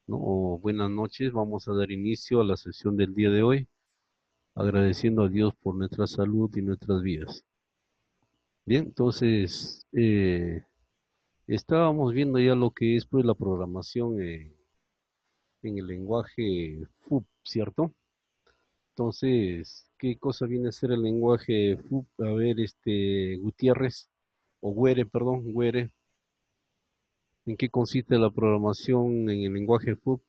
¿no? O buenas noches. Vamos a dar inicio a la sesión del día de hoy, agradeciendo a Dios por nuestra salud y nuestras vidas. Bien, entonces, estábamos viendo ya lo que es pues la programación en el lenguaje FUP, ¿cierto? Entonces, ¿qué cosa viene a ser el lenguaje FUP? A ver, Gutiérrez, o Güere, perdón, Güere, ¿en qué consiste la programación en el lenguaje FUP?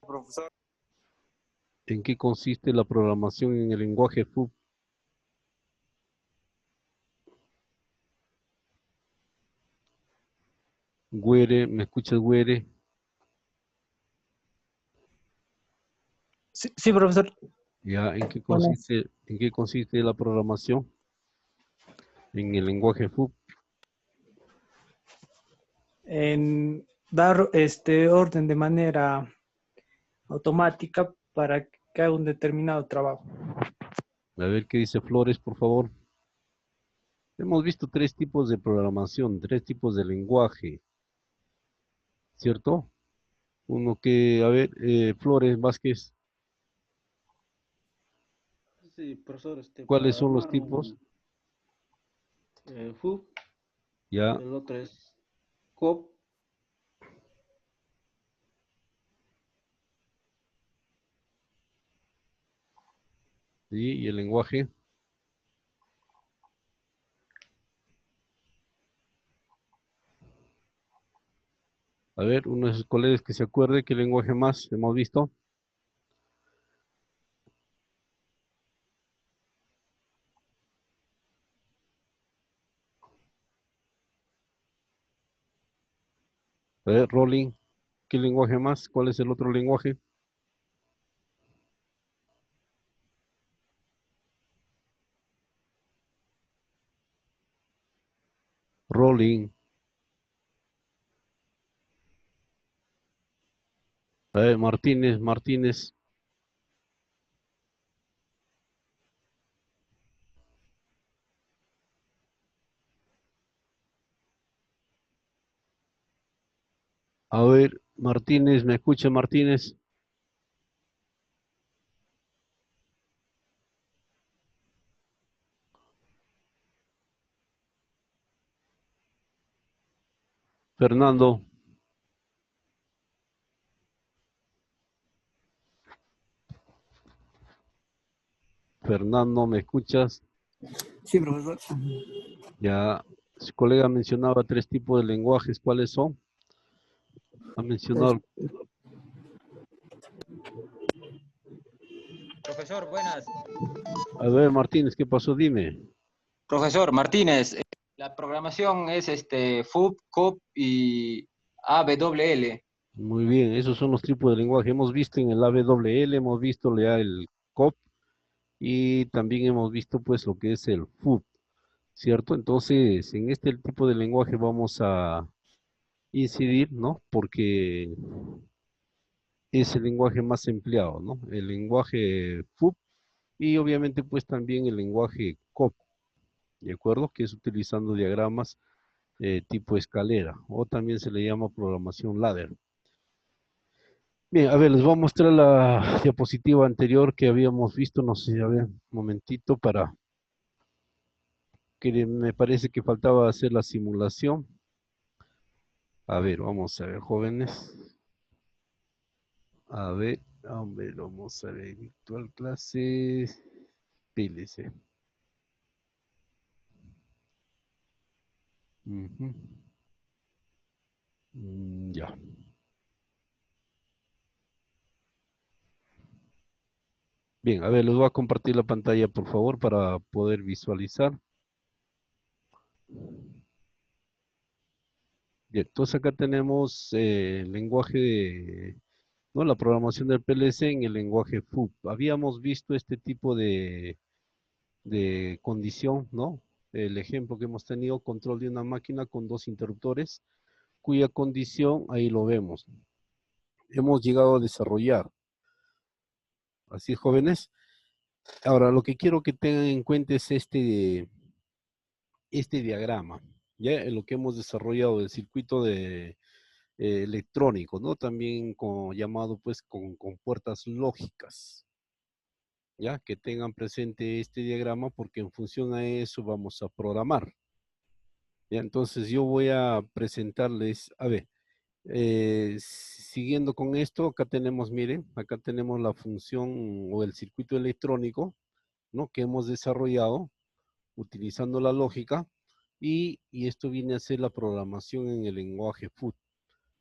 Profesor, ¿En qué consiste la programación en el lenguaje FUP? Güere, ¿me escuchas, Güere? sí, profesor. Ya, Buenas. ¿en qué consiste la programación en el lenguaje FUP? En dar este orden de manera automática para que haga un determinado trabajo. A ver qué dice Flores, por favor. Hemos visto tres tipos de programación, tres tipos de lenguaje, ¿cierto? Uno que, a ver, Flores Vázquez, Sí, profesor, ¿cuáles para son los armar tipos? un FUB, Ya, el otro es COP, sí, y el lenguaje. A ver, uno de sus colegas que se acuerde qué lenguaje más hemos visto. A ver, Rolling, ¿qué lenguaje más? ¿Cuál es el otro lenguaje? Rolling. A ver, Martínez. A ver, Martínez, ¿me escucha Martínez? Fernando, ¿me escuchas? Sí, profesor. Ya, su colega mencionaba tres tipos de lenguajes, ¿cuáles son? Ha mencionado, Profesor, buenas. a ver, Martínez, ¿qué pasó? Dime. Profesor Martínez, la programación es FUB, COP y AWL. Muy bien, esos son los tipos de lenguaje. Hemos visto en el AWL, hemos visto ya el COP y también hemos visto pues lo que es el FUB, ¿cierto? Entonces, en este tipo de lenguaje vamos a incidir, ¿no? Porque es el lenguaje más empleado, ¿no? El lenguaje FUB y obviamente pues también el lenguaje COP, ¿de acuerdo? Que es utilizando diagramas tipo escalera o también se le llama programación ladder. Bien, a ver, les voy a mostrar la diapositiva anterior que habíamos visto, no sé, a ver, un momentito para que me parece que faltaba hacer la simulación. A ver, vamos a ver, jóvenes. Vamos a ver, virtual clases, PLC. Ujú. Ya. Bien, a ver, les voy a compartir la pantalla, por favor, para poder visualizar. Bien, entonces acá tenemos el lenguaje de, ¿no? La programación del PLC en el lenguaje FUB. Habíamos visto este tipo de condición, ¿no? El ejemplo que hemos tenido, control de una máquina con dos interruptores, cuya condición, ahí lo vemos, hemos llegado a desarrollar. Así, jóvenes. Ahora, lo que quiero que tengan en cuenta es este diagrama, ¿ya? En lo que hemos desarrollado del circuito de electrónico, ¿no? También llamado pues con puertas lógicas, ¿ya? Que tengan presente este diagrama porque en función a eso vamos a programar. ¿Ya? Entonces yo voy a presentarles, a ver, siguiendo con esto, acá tenemos, miren, acá tenemos la función o el circuito electrónico, ¿no? Que hemos desarrollado utilizando la lógica y esto viene a ser la programación en el lenguaje FUT.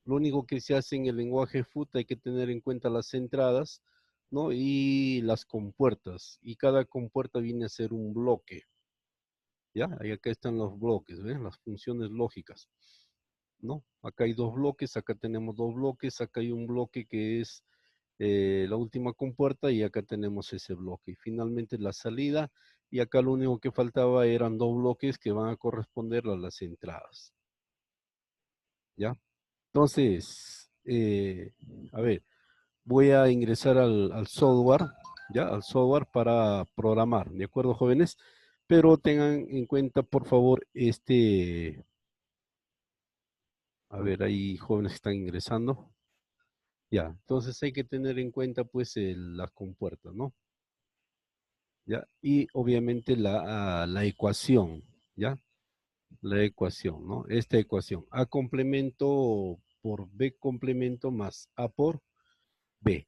Lo único que se hace en el lenguaje FUT hay que tener en cuenta las entradas, ¿no? Y las compuertas. Y cada compuerta viene a ser un bloque. ¿Ya? Ahí acá están los bloques, ¿ven? Las funciones lógicas, ¿no? Acá hay dos bloques, acá tenemos dos bloques, acá hay un bloque que es la última compuerta y acá tenemos ese bloque. Y finalmente la salida, y acá lo único que faltaba eran dos bloques que van a corresponder a las entradas. ¿Ya? Entonces, a ver, voy a ingresar al software, ¿ya? Al software para programar, ¿de acuerdo, jóvenes? Pero tengan en cuenta, por favor, a ver, hay jóvenes que están ingresando. Ya, entonces hay que tener en cuenta, pues, las compuertas, ¿no? ¿Ya? Y obviamente la ecuación, ¿ya? La ecuación, ¿no? Esta ecuación, A complemento por B complemento más A por B.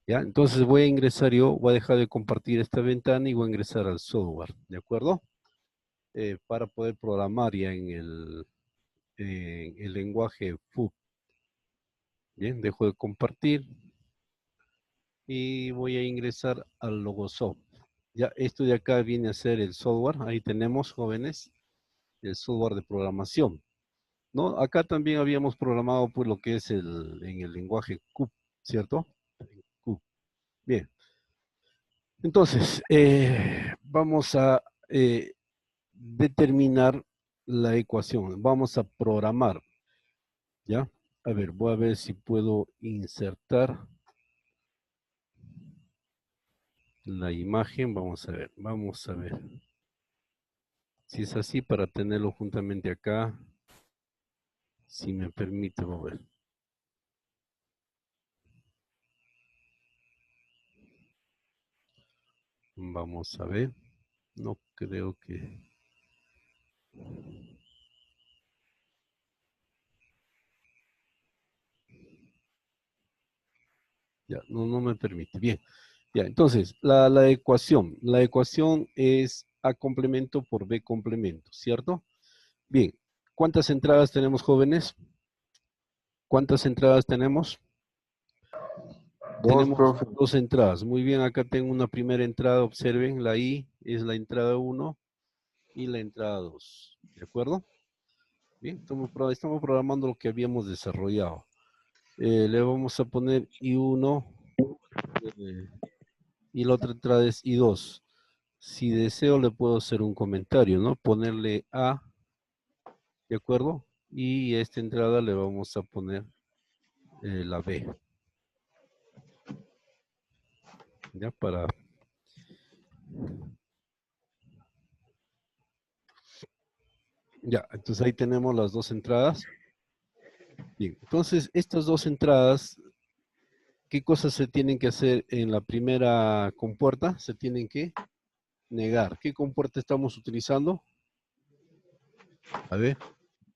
¿Ya? Entonces voy a ingresar yo, voy a dejar de compartir esta ventana y voy a ingresar al software, ¿de acuerdo? Para poder programar ya en el lenguaje FUB. Bien, dejo de compartir y voy a ingresar al Logosoft. Ya, esto de acá viene a ser el software, ahí tenemos, jóvenes, el software de programación, ¿no? Acá también habíamos programado pues lo que es en el lenguaje CUB, ¿cierto? CUB. Bien. Entonces, vamos a determinar la ecuación. Vamos a programar, ¿ya? A ver, voy a ver si puedo insertar la imagen. Vamos a ver, vamos a ver. Si es así, para tenerlo juntamente acá, si me permite mover. Vamos a ver. No creo que... Ya, no me permite. Bien. Ya, entonces, la ecuación es A complemento por B complemento, ¿cierto? Bien, ¿cuántas entradas tenemos, jóvenes? ¿Cuántas entradas tenemos? Tenemos profe. dos entradas. Muy bien, acá tengo una primera entrada, observen, la I es la entrada 1 y la entrada 2, ¿de acuerdo? Bien, estamos programando lo que habíamos desarrollado. Le vamos a poner I1 y la otra entrada es I2. Si deseo le puedo hacer un comentario, ¿no? Ponerle A, ¿de acuerdo? Y a esta entrada le vamos a poner la B. Ya para... Ya, entonces ahí tenemos las dos entradas. Bien, entonces estas dos entradas, ¿qué cosas se tienen que hacer en la primera compuerta? Se tienen que negar. ¿Qué compuerta estamos utilizando? A ver,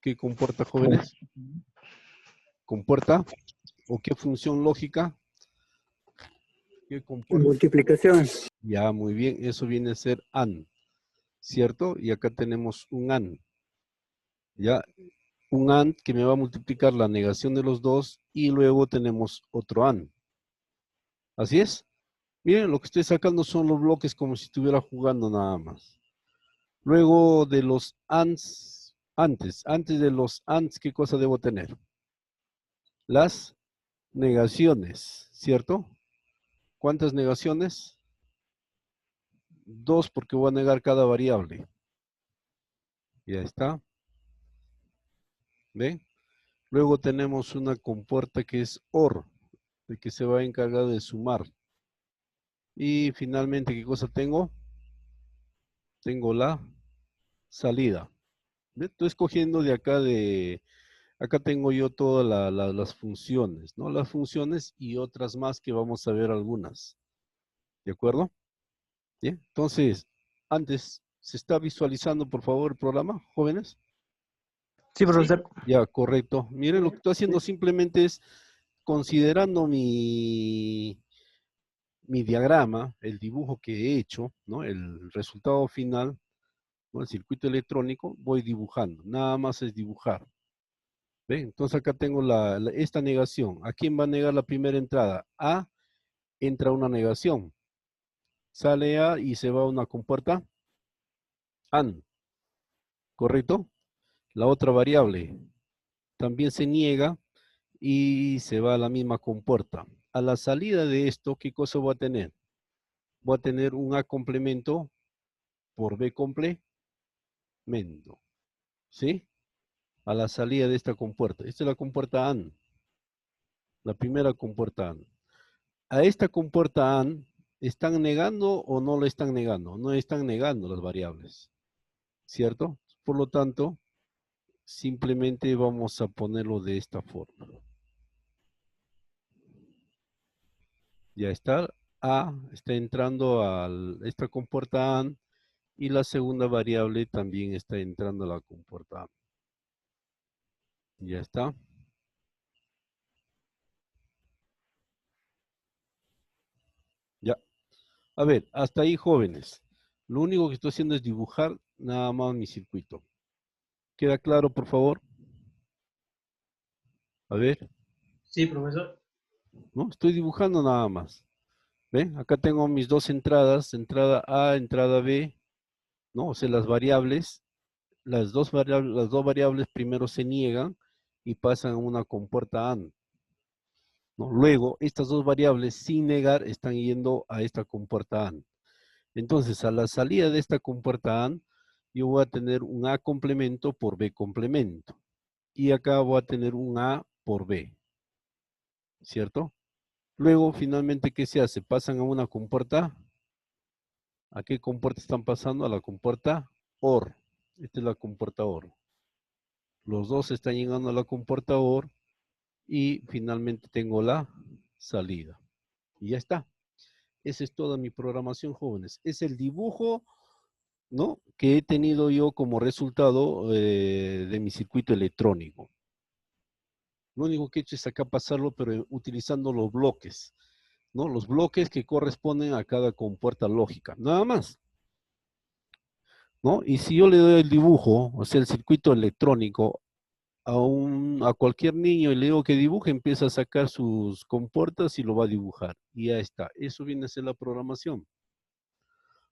¿qué compuerta, jóvenes? ¿Compuerta? ¿O qué función lógica? ¿Qué compuerta? Multiplicación. Ya, muy bien, eso viene a ser AND, ¿cierto? Y acá tenemos un AND. Ya, un AND que me va a multiplicar la negación de los dos y luego tenemos otro AND. ¿Así es? Miren, lo que estoy sacando son los bloques como si estuviera jugando nada más. Luego de los ANDs, antes de los ANDs, ¿qué cosa debo tener? Las negaciones, ¿cierto? ¿Cuántas negaciones? 2 porque voy a negar cada variable. Ya está. ¿Ven? Luego tenemos una compuerta que es OR, de que se va a encargar de sumar. Y finalmente, ¿qué cosa tengo? Tengo la salida. ¿Ve? Estoy escogiendo de acá Acá tengo yo todas las funciones, ¿no? Las funciones y otras más que vamos a ver algunas. ¿De acuerdo? Bien, entonces, antes, ¿se está visualizando, por favor, el programa, jóvenes? Sí, profesor. Ya, correcto. Miren, lo que estoy haciendo simplemente es considerando mi diagrama, el dibujo que he hecho, ¿no? El resultado final, ¿no? El circuito electrónico, voy dibujando. Nada más es dibujar. ¿Ven? Entonces acá tengo esta negación. ¿A quién va a negar la primera entrada? A, entra una negación. Sale A y se va a una compuerta AND, ¿correcto? La otra variable también se niega y se va a la misma compuerta. A la salida de esto, ¿qué cosa voy a tener? Voy a tener un A complemento por B complemento, ¿sí? A la salida de esta compuerta. Esta es la compuerta AND, la primera compuerta AND. A esta compuerta AND, ¿están negando o no la están negando? No están negando las variables, ¿cierto? Por lo tanto, simplemente vamos a ponerlo de esta forma. Ya está. A está entrando a esta compuerta AND y la segunda variable también está entrando a la compuerta AND. Ya está. Ya. A ver, hasta ahí, jóvenes. Lo único que estoy haciendo es dibujar nada más mi circuito. ¿Queda claro, por favor? A ver. Sí, profesor. ¿No? Estoy dibujando nada más. ¿Ven? Acá tengo mis dos entradas, entrada A, entrada B, ¿no? O sea, las dos variables primero se niegan y pasan a una compuerta AND, ¿no? Luego, estas dos variables sin negar están yendo a esta compuerta AND. Entonces, a la salida de esta compuerta AND, yo voy a tener un A complemento por B complemento. Y acá voy a tener un A por B, ¿cierto? Luego, finalmente, ¿qué se hace? Pasan a una compuerta. ¿A qué compuerta están pasando? A la compuerta OR. Esta es la compuerta OR. Los dos están llegando a la compuerta OR y finalmente tengo la salida. Y ya está. Esa es toda mi programación, jóvenes. Es el dibujo, ¿no?, que he tenido yo como resultado de mi circuito electrónico. Lo único que he hecho es acá pasarlo, pero utilizando los bloques, ¿no? Los bloques que corresponden a cada compuerta lógica. Nada más. ¿No? Y si yo le doy el dibujo, o sea, el circuito electrónico, a cualquier niño y le digo que dibuje, empieza a sacar sus compuertas y lo va a dibujar. Y ya está. Eso viene a ser la programación.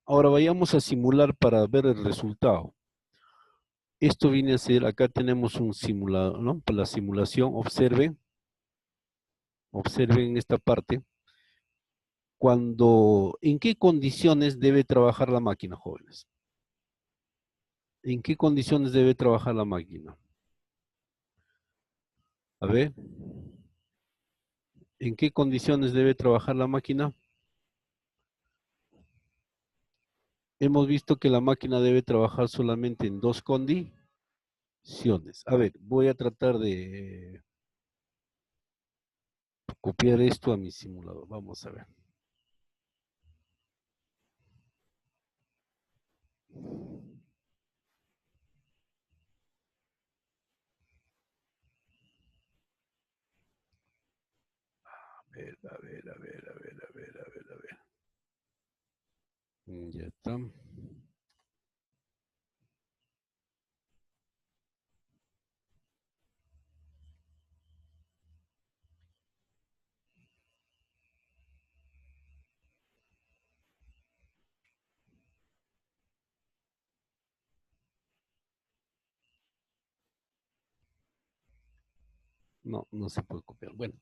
Ahora vayamos a simular para ver el resultado. Esto viene a ser, acá tenemos un simulador, ¿no? Para la simulación, observen esta parte. ¿En qué condiciones debe trabajar la máquina, jóvenes? ¿En qué condiciones debe trabajar la máquina? A ver. ¿En qué condiciones debe trabajar la máquina? Hemos visto que la máquina debe trabajar solamente en dos condiciones. A ver, voy a tratar de copiar esto a mi simulador. Vamos a ver. A ver, a ver, a ver, a ver, a ver, a ver, a ver. Ya está. No, no se puede copiar. Bueno,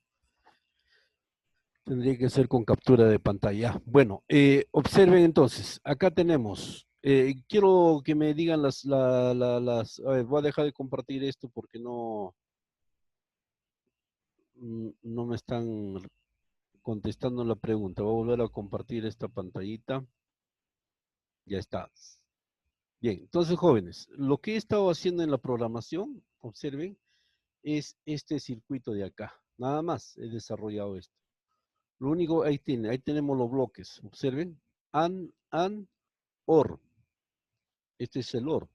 tendría que ser con captura de pantalla. Bueno, observen entonces. Acá tenemos. Quiero que me digan a ver, voy a dejar de compartir esto porque no me están contestando la pregunta. Voy a volver a compartir esta pantallita. Ya está. Bien, entonces jóvenes, lo que he estado haciendo en la programación, observen, es este circuito de acá. Nada más he desarrollado esto. Lo único, ahí tenemos los bloques. Observen. AND, OR. Este es el OR.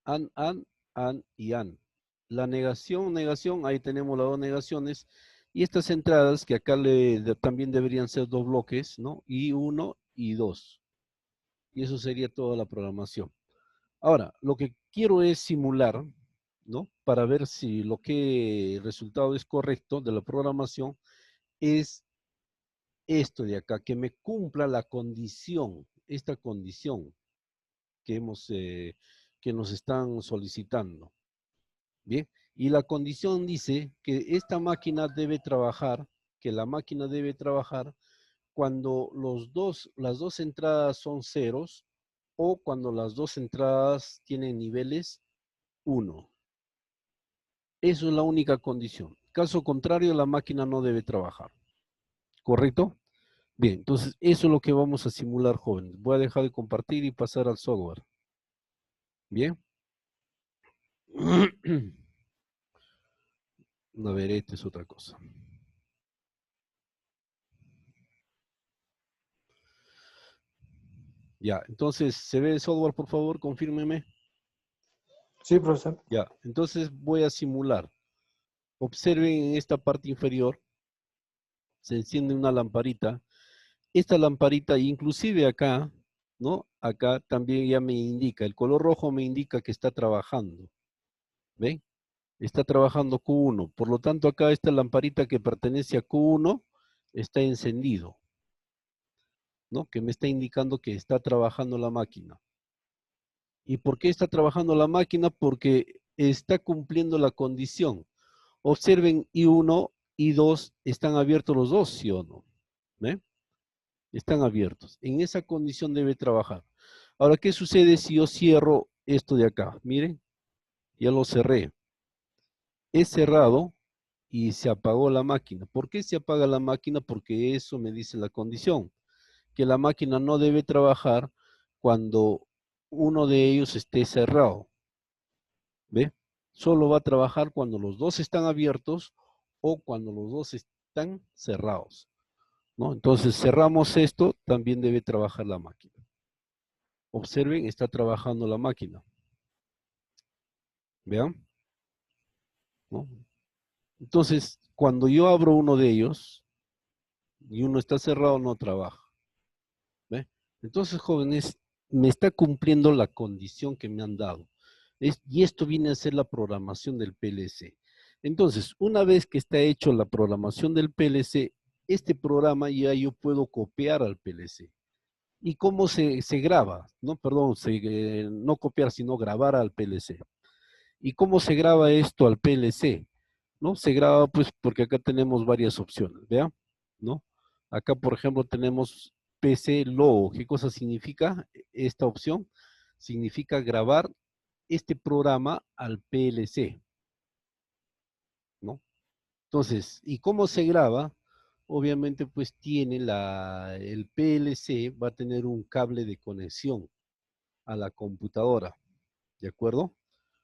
AND y AND. La negación, ahí tenemos las dos negaciones. Y estas entradas, que acá también deberían ser dos bloques, ¿no? Y 1 y 2. Y eso sería toda la programación. Ahora, lo que quiero es simular, ¿no? Para ver si el resultado es correcto de la programación, es esto de acá, que me cumpla la condición, esta condición que que nos están solicitando. Bien, y la condición dice que esta máquina debe trabajar, que la máquina debe trabajar cuando las dos entradas son ceros o cuando las dos entradas tienen niveles 1. Eso es la única condición. Caso contrario, la máquina no debe trabajar. ¿Correcto? Bien, entonces eso es lo que vamos a simular, jóvenes. Voy a dejar de compartir y pasar al software. Bien. A ver, esta es otra cosa. Ya, entonces, ¿se ve el software, por favor? Confírmeme. Sí, profesor. Ya, entonces voy a simular. Observen en esta parte inferior, se enciende una lamparita. Esta lamparita, inclusive acá, ¿no? Acá también ya me indica, el color rojo me indica que está trabajando. ¿Ven? Está trabajando Q1. Por lo tanto, acá esta lamparita que pertenece a Q1 está encendido, ¿no? Que me está indicando que está trabajando la máquina. ¿Y por qué está trabajando la máquina? Porque está cumpliendo la condición. Observen, I1 y 2 están abiertos los dos, ¿sí o no? ¿Ven? Están abiertos. En esa condición debe trabajar. Ahora, ¿qué sucede si yo cierro esto de acá? Miren, ya lo cerré. He cerrado y se apagó la máquina. ¿Por qué se apaga la máquina? Porque eso me dice la condición, que la máquina no debe trabajar cuando uno de ellos esté cerrado. ¿Ve? Solo va a trabajar cuando los dos están abiertos o cuando los dos están cerrados, ¿no? Entonces cerramos esto, también debe trabajar la máquina. Observen, está trabajando la máquina. ¿Vean? ¿No? Entonces, cuando yo abro uno de ellos y uno está cerrado, no trabaja. ¿Ve? Entonces, jóvenes, me está cumpliendo la condición que me han dado. Y esto viene a ser la programación del PLC. Entonces, una vez que está hecho la programación del PLC, este programa ya yo puedo copiar al PLC. ¿Y cómo se graba? No, perdón, no copiar, sino grabar al PLC. ¿Y cómo se graba esto al PLC? ¿No? Se graba pues porque acá tenemos varias opciones, ¿vea? ¿No? Acá, por ejemplo, tenemos PC Logo. ¿Qué cosa significa esta opción? Significa grabar este programa al PLC, ¿no? Entonces, ¿y cómo se graba? Obviamente, pues tiene el PLC va a tener un cable de conexión a la computadora, ¿de acuerdo?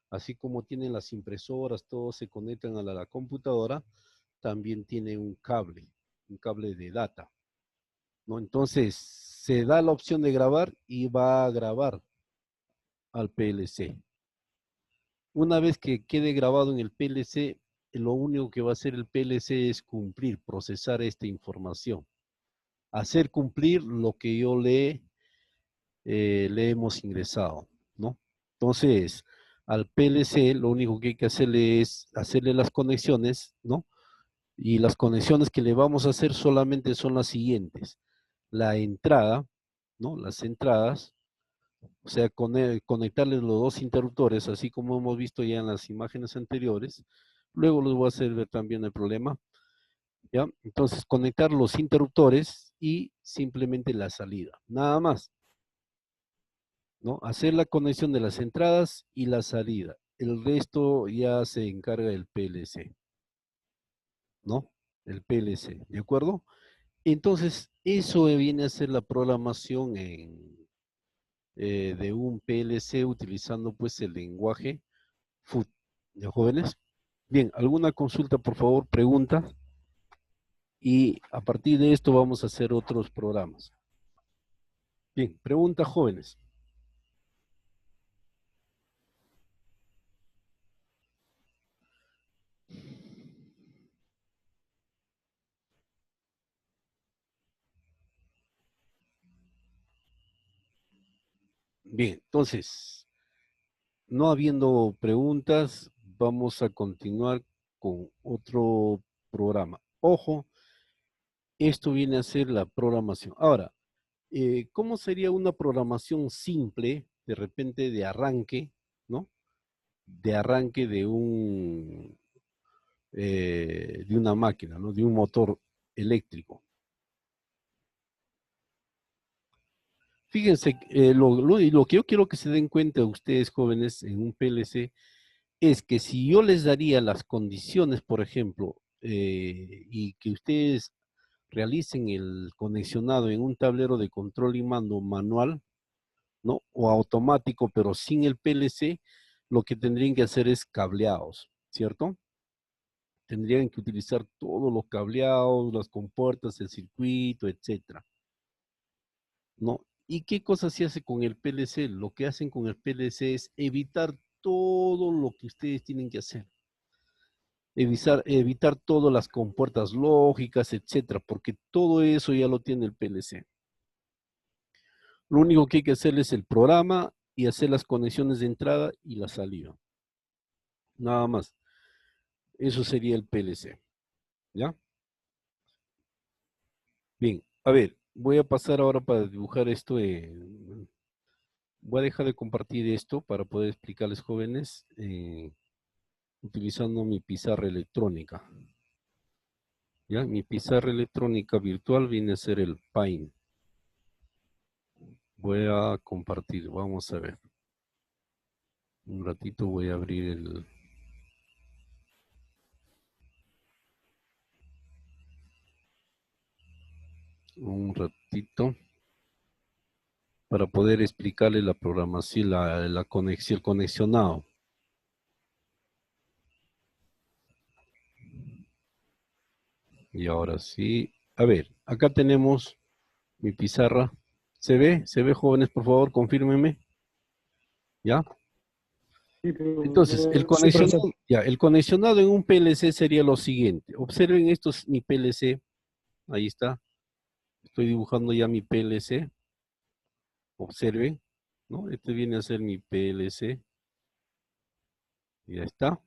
Así como tienen las impresoras, todos se conectan a la computadora, también tiene un cable de data, ¿no? Entonces, se da la opción de grabar y va a grabar al PLC. Una vez que quede grabado en el PLC, lo único que va a hacer el PLC es cumplir, procesar esta información, hacer cumplir lo que yo le hemos ingresado, ¿no? Entonces, al PLC lo único que hay que hacerle es hacerle las conexiones, ¿no? Y las conexiones que le vamos a hacer solamente son las siguientes. La entrada, ¿no? Las entradas, o sea, conectarle los dos interruptores, así como hemos visto ya en las imágenes anteriores. Luego les voy a hacer ver también el problema, ¿ya? Entonces, conectar los interruptores y simplemente la salida, nada más, ¿no? Hacer la conexión de las entradas y la salida. El resto ya se encarga el PLC, ¿no? El PLC, ¿de acuerdo? Entonces, eso viene a ser la programación de un PLC utilizando pues el lenguaje FUT. ¿Ya, jóvenes? Bien, ¿alguna consulta, por favor? Pregunta. Y a partir de esto vamos a hacer otros programas. Bien, pregunta, jóvenes. Bien, entonces, no habiendo preguntas, vamos a continuar con otro programa. Ojo, esto viene a ser la programación. Ahora, ¿cómo sería una programación simple, de repente de arranque, ¿no? De arranque de una máquina, ¿no? De un motor eléctrico. Fíjense, lo que yo quiero que se den cuenta ustedes jóvenes en un PLC es que si yo les daría las condiciones, por ejemplo, y que ustedes realicen el conexionado en un tablero de control y mando manual, ¿no? O automático, pero sin el PLC, lo que tendrían que hacer es cableados, ¿cierto? Tendrían que utilizar todos los cableados, las compuertas, el circuito, etcétera, ¿no? ¿Y qué cosa se hace con el PLC? Lo que hacen con el PLC es evitar todo lo que ustedes tienen que hacer. Evitar todas las compuertas lógicas, etcétera, porque todo eso ya lo tiene el PLC. Lo único que hay que hacer es el programa y hacer las conexiones de entrada y la salida. Nada más. Eso sería el PLC. ¿Ya? Bien, a ver, voy a pasar ahora para dibujar esto. Voy a dejar de compartir esto para poder explicarles, jóvenes, utilizando mi pizarra electrónica. ¿Ya? Mi pizarra electrónica virtual viene a ser el Paint. Voy a compartir, vamos a ver. Un ratito voy a abrir un ratito para poder explicarle la programación, la conexión, el conexionado. Y ahora sí, a ver, acá tenemos mi pizarra. ¿Se ve? ¿Se ve, jóvenes? Por favor, confírmenme. ¿Ya? Entonces, Sí, profesor. el conexionado en un PLC sería lo siguiente. Observen, esto es mi PLC. Ahí está. Estoy dibujando ya mi PLC. Observen, ¿no? Este viene a ser mi PLC. Ya está.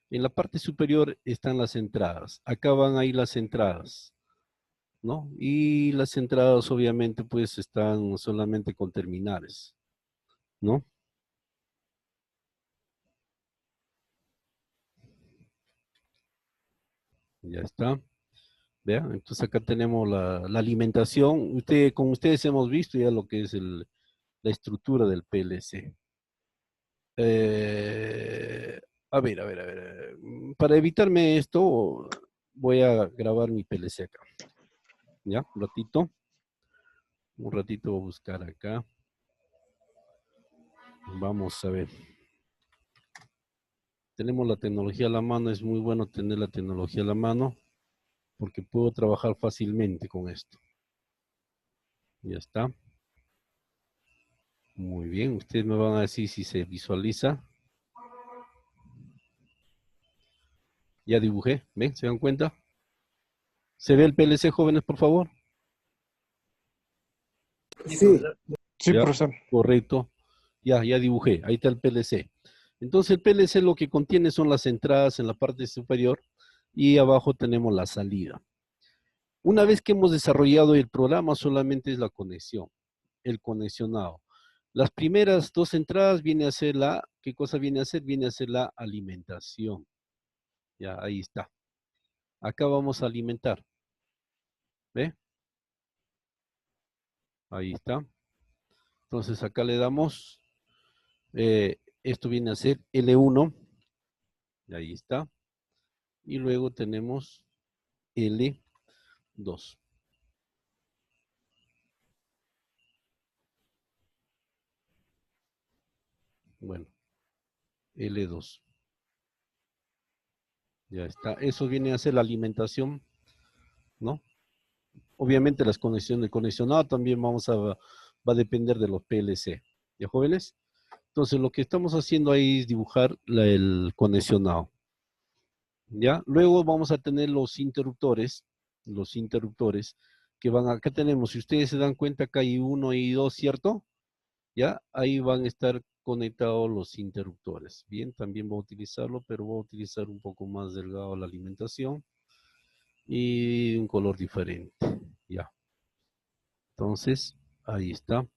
En la parte superior están las entradas. Acá van ahí las entradas, ¿no? Y las entradas obviamente pues están solamente con terminales, ¿no? Ya está. Vean, entonces acá tenemos la alimentación. Con ustedes hemos visto ya lo que es la estructura del PLC. Eh, a ver. Para evitarme esto, voy a grabar mi PLC acá. ¿Ya? Un ratito. Un ratito voy a buscar acá. Vamos a ver. Tenemos la tecnología a la mano, es muy bueno tener la tecnología a la mano porque puedo trabajar fácilmente con esto. Ya está. Muy bien, ustedes me van a decir si se visualiza. Ya dibujé, ¿ven? ¿Se dan cuenta? ¿Se ve el PLC, jóvenes, por favor? Sí, sí, Ya, profesor. correcto. Ya dibujé, ahí está el PLC. Entonces el PLC lo que contiene son las entradas en la parte superior y abajo tenemos la salida. Una vez que hemos desarrollado el programa, solamente es la conexión, el conexionado. Las primeras dos entradas viene a ser ¿qué cosa viene a ser? Viene a ser la alimentación. Ya, ahí está. Acá vamos a alimentar. ¿Ve? Ahí está. Entonces acá le damos, esto viene a ser L1. Ahí está. Y luego tenemos L2. Bueno, L2. Ya está. Eso viene a ser la alimentación, ¿no? Obviamente las conexiones, el conexionado también va a depender de los PLC. ¿Ya, jóvenes? Entonces lo que estamos haciendo ahí es dibujar el conexionado. ¿Ya? Luego vamos a tener los interruptores que van, acá tenemos, si ustedes se dan cuenta, acá hay 1 y 2, ¿cierto? ¿Ya? Ahí van a estar conectados los interruptores. Bien, también voy a utilizarlo, pero voy a utilizar un poco más delgado la alimentación y un color diferente. Ya. Entonces, ahí está.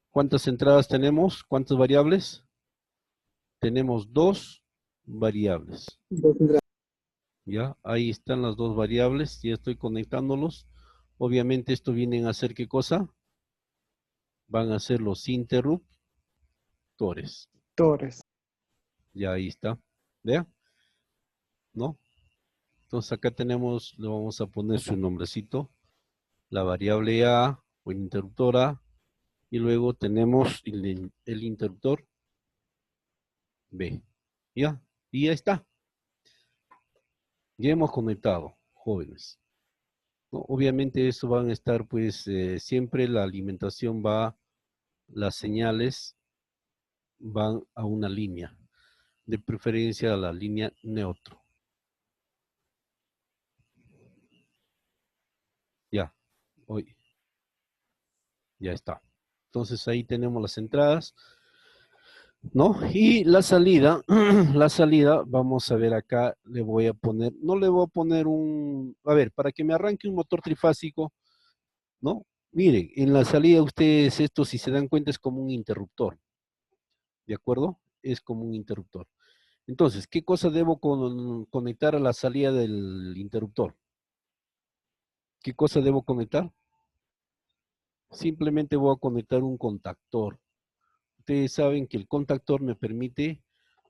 ¿Cuántas entradas tenemos? ¿Cuántas variables? Tenemos 2 variables. Ya, ahí están las 2 variables. Ya estoy conectándolos. Obviamente esto vienen a ser ¿qué cosa? Van a ser los interruptores. Torres. Ya ahí está. ¿Vea? ¿No? Entonces acá tenemos, le vamos a poner su nombrecito. La variable A o el interruptor A. Y luego tenemos el interruptor B. ¿Ya? Y ya está. Ya hemos conectado, jóvenes. ¿No? Obviamente eso van a estar, pues, siempre la alimentación las señales van a una línea, de preferencia a la línea neutro. Ya, hoy, ya está. Entonces ahí tenemos las entradas, ¿no? Y la salida, la salida, vamos a ver acá, le voy a poner, no le voy a poner a ver, para que me arranque un motor trifásico, ¿no? Miren, en la salida ustedes esto, si se dan cuenta, es como un interruptor, ¿de acuerdo? Es como un interruptor. Entonces, ¿qué cosa debo conectar a la salida del interruptor? ¿Qué cosa debo conectar? Simplemente voy a conectar un contactor. Ustedes saben que el contactor me permite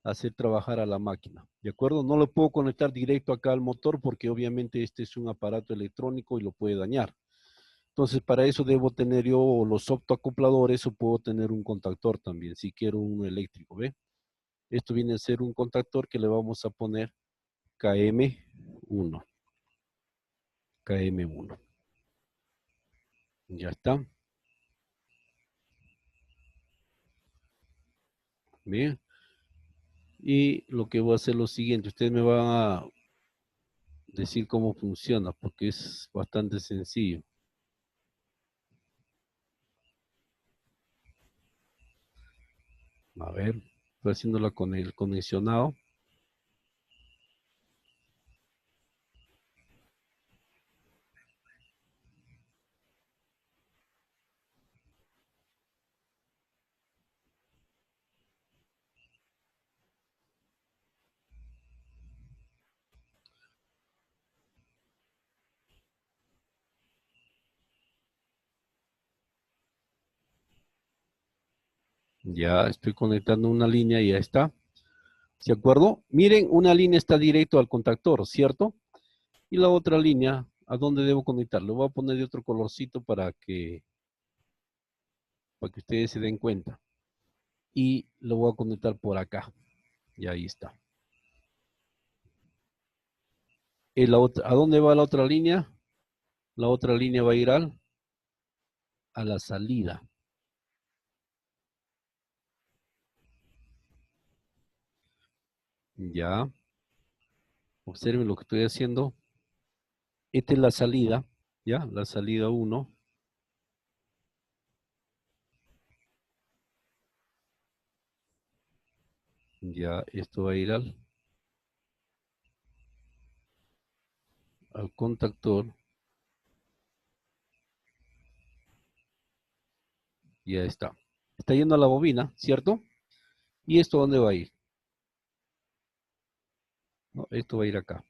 hacer trabajar a la máquina, ¿de acuerdo? No lo puedo conectar directo acá al motor porque obviamente este es un aparato electrónico y lo puede dañar. Entonces, para eso debo tener yo los optoacopladores o puedo tener un contactor también, si quiero un eléctrico, ¿ve? Esto viene a ser un contactor que le vamos a poner KM1. KM1. Ya está. Bien. Y lo que voy a hacer es lo siguiente. Ustedes me van a decir cómo funciona, porque es bastante sencillo. A ver, estoy haciéndola con el conexionado. Ya estoy conectando una línea y ya está. ¿De acuerdo? Miren, una línea está directo al contactor, ¿cierto? Y la otra línea, ¿a dónde debo conectar? Le voy a poner de otro colorcito para que ustedes se den cuenta. Y lo voy a conectar por acá. Y ahí está. ¿A dónde va la otra línea? La otra línea va a ir a la salida. Ya. Observen lo que estoy haciendo. Esta es la salida. Ya, la salida 1. Ya, esto va a ir al contactor. Ya está. Está yendo a la bobina, ¿cierto? ¿Y esto dónde va a ir? No, esto va a ir acá.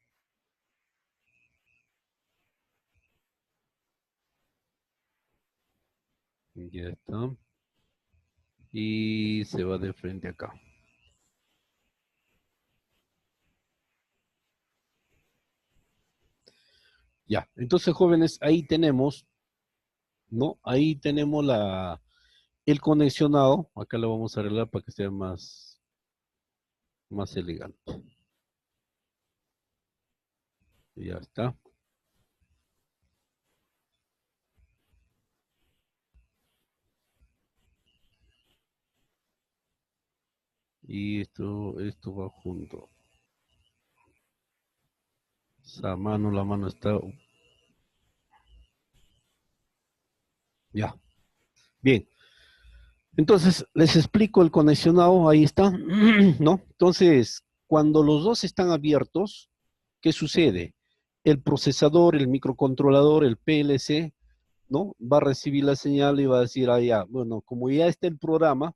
Ya está. Y se va de frente acá. Ya, entonces jóvenes, ahí tenemos, ¿no? Ahí tenemos el conexionado. Acá lo vamos a arreglar para que sea más elegante. Ya está. Y esto va junto. Esa mano, la mano está. Ya. Bien. Entonces, les explico el conexionado, ahí está, ¿no? Entonces, cuando los dos están abiertos, ¿qué sucede? El procesador, el microcontrolador, el PLC, ¿no? Va a recibir la señal y va a decir, ah, ya, bueno, como ya está el programa,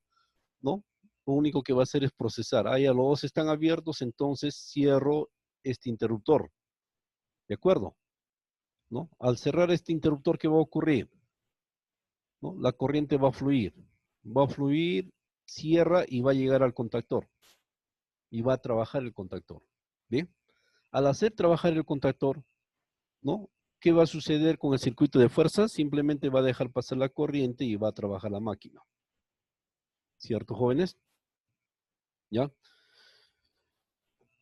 ¿no? Lo único que va a hacer es procesar. Ah, ya los dos están abiertos, entonces cierro este interruptor, ¿de acuerdo? ¿No? Al cerrar este interruptor, ¿qué va a ocurrir? ¿No? La corriente va a fluir, cierra y va a llegar al contactor y va a trabajar el contactor. ¿Bien? Al hacer trabajar el contactor, ¿no? ¿Qué va a suceder con el circuito de fuerza? Simplemente va a dejar pasar la corriente y va a trabajar la máquina. ¿Cierto, jóvenes? ¿Ya?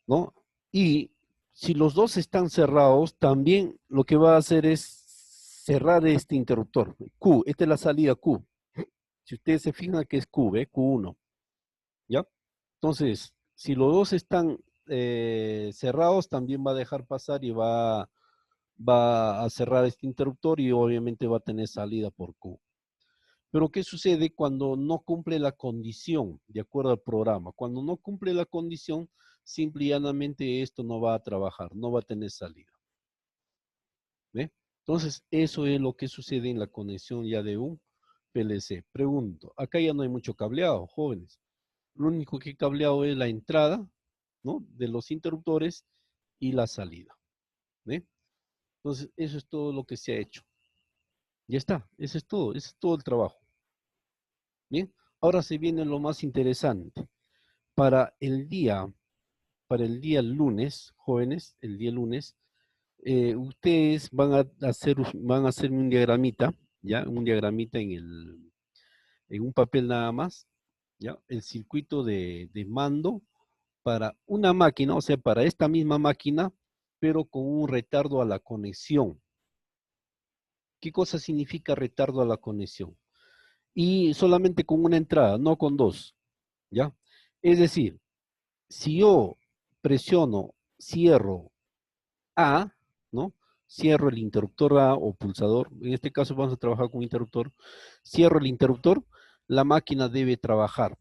¿No? Y si los dos están cerrados, también lo que va a hacer es cerrar este interruptor. Q, esta es la salida Q. Si ustedes se fijan que es Q, ¿ve? Q1. ¿Ya? Entonces, si los dos están cerrados, también va a dejar pasar y va a cerrar este interruptor y obviamente va a tener salida por Q. Pero ¿qué sucede cuando no cumple la condición de acuerdo al programa? Cuando no cumple la condición, simple y llanamente esto no va a trabajar, no va a tener salida. ¿Ve? Entonces, eso es lo que sucede en la conexión ya de un PLC. Pregunto, acá ya no hay mucho cableado, jóvenes. Lo único que he cableado es la entrada, ¿no? De los interruptores y la salida. ¿Ve? Entonces, eso es todo lo que se ha hecho. Ya está, ese es todo el trabajo. Bien, ahora se viene lo más interesante. Para el día, para el día lunes, jóvenes, el día lunes, ustedes van a hacer un diagramita, ¿ya? Un diagramita en un papel nada más, ¿ya? El circuito de mando para una máquina, o sea, para esta misma máquina, pero con un retardo a la conexión. ¿Qué cosa significa retardo a la conexión? Y solamente con una entrada, no con dos, ¿ya? Es decir, si yo presiono, cierro A, ¿no? Cierro el interruptor A o pulsador, en este caso vamos a trabajar con interruptor, cierro el interruptor, la máquina debe trabajar,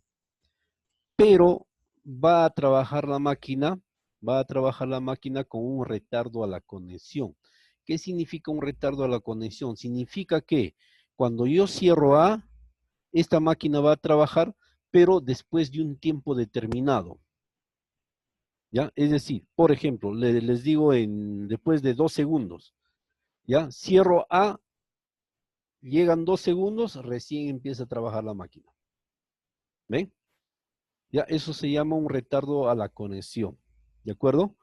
pero va a trabajar la máquina, va a trabajar la máquina con un retardo a la conexión. ¿Qué significa un retardo a la conexión? Significa que cuando yo cierro A, esta máquina va a trabajar, pero después de un tiempo determinado. ¿Ya? Es decir, por ejemplo, les digo después de 2 segundos, ¿ya? Cierro A, llegan 2 segundos, recién empieza a trabajar la máquina. ¿Ven? Ya, eso se llama un retardo a la conexión. ¿De acuerdo?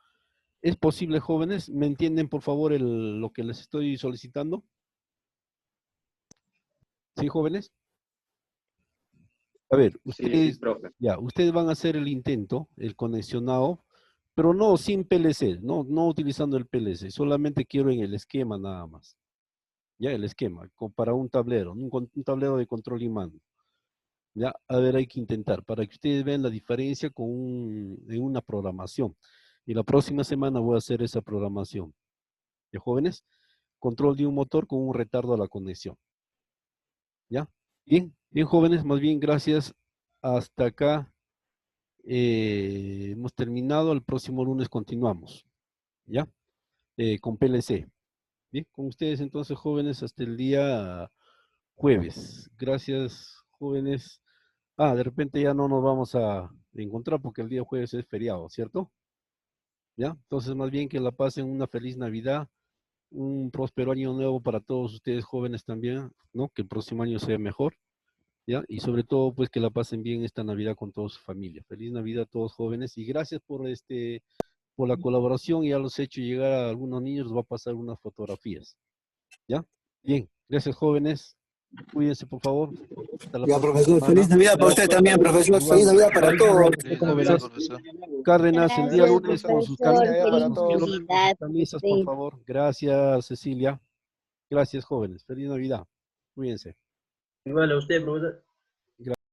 ¿Es posible, jóvenes? ¿Me entienden, por favor, lo que les estoy solicitando? ¿Sí, jóvenes? A ver, Sí, ustedes, profe. ya, ustedes van a hacer el intento, el conexionado, pero no sin PLC, no utilizando el PLC, solamente quiero en el esquema nada más. Ya, el esquema, para un tablero, un tablero de control y mando. Ya, a ver, hay que intentar, para que ustedes vean la diferencia en una programación. Y la próxima semana voy a hacer esa programación. ¿Ya, jóvenes? Control de un motor con un retardo a la conexión. ¿Ya? Bien, bien, jóvenes, más bien gracias. Hasta acá hemos terminado. El próximo lunes continuamos. ¿Ya? Con PLC. Bien, con ustedes entonces, jóvenes, hasta el día jueves. Gracias, jóvenes. Ah, de repente ya no nos vamos a encontrar porque el día jueves es feriado, ¿cierto? ¿Ya? Entonces, más bien que la pasen una feliz Navidad, un próspero año nuevo para todos ustedes jóvenes también, ¿no? Que el próximo año sea mejor, ¿ya? Y sobre todo, pues que la pasen bien esta Navidad con toda su familia. Feliz Navidad a todos jóvenes y gracias por la colaboración. Ya los he hecho llegar a algunos niños, les va a pasar unas fotografías, ¿ya? Bien, gracias jóvenes. Cuídense, por favor. Hasta la Ya, próxima profesor, semana. feliz Navidad para usted también, profesor. Feliz Navidad para todos. Feliz Navidad, profesor. Cárdenas, el día Gracias, lunes con sus profesor. camisas, para Feliz todos. Navidad. camisas, por favor. Gracias, Cecilia. Gracias, jóvenes. Feliz Navidad. Cuídense. Igual a usted, profesor.